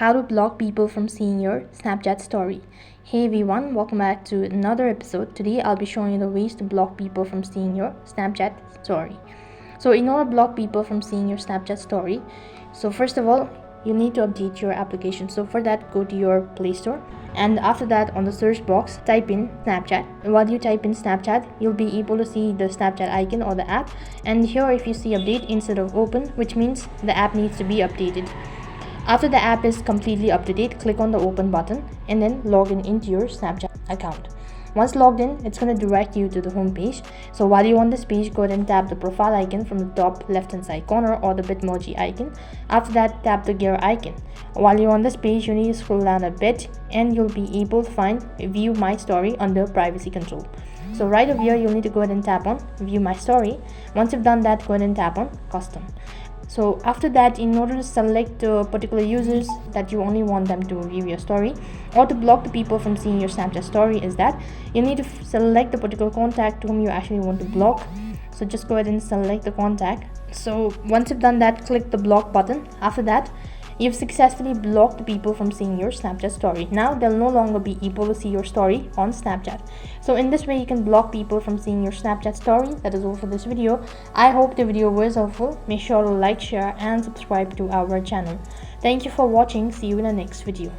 how to block people from seeing your Snapchat story. Hey everyone, welcome back to another episode. Today I'll be showing you the ways to block people from seeing your Snapchat story. So in order to block people from seeing your Snapchat story, so first of all, you need to update your application. So for that, go to your Play Store, and after that, on the search box, type in Snapchat. While you type in Snapchat, you'll be able to see the Snapchat icon or the app, and here if you see update instead of open, which means the app needs to be updated. After the app is completely up to date, click on the open button and then log in into your Snapchat account. Once logged in, it's going to direct you to the home page. So while you're on this page, go ahead and tap the profile icon from the top left hand side corner or the Bitmoji icon. After that, tap the gear icon. While you're on this page, you need to scroll down a bit and you'll be able to find view my story under privacy control. So right over here, you'll need to go ahead and tap on view my story. Once you've done that, go ahead and tap on custom. So after that, in order to select particular users that you only want them to view your story, or to block the people from seeing your Snapchat story, is that you need to select the particular contact whom you actually want to block. So just go ahead and select the contact. So once you've done that, click the block button. After that, you've successfully blocked the people from seeing your Snapchat story. Now they'll no longer be able to see your story on Snapchat. So in this way, you can block people from seeing your Snapchat story. That is all for this video. I hope the video was helpful. Make sure to like, share and subscribe to our channel. Thank you for watching. See you in the next video.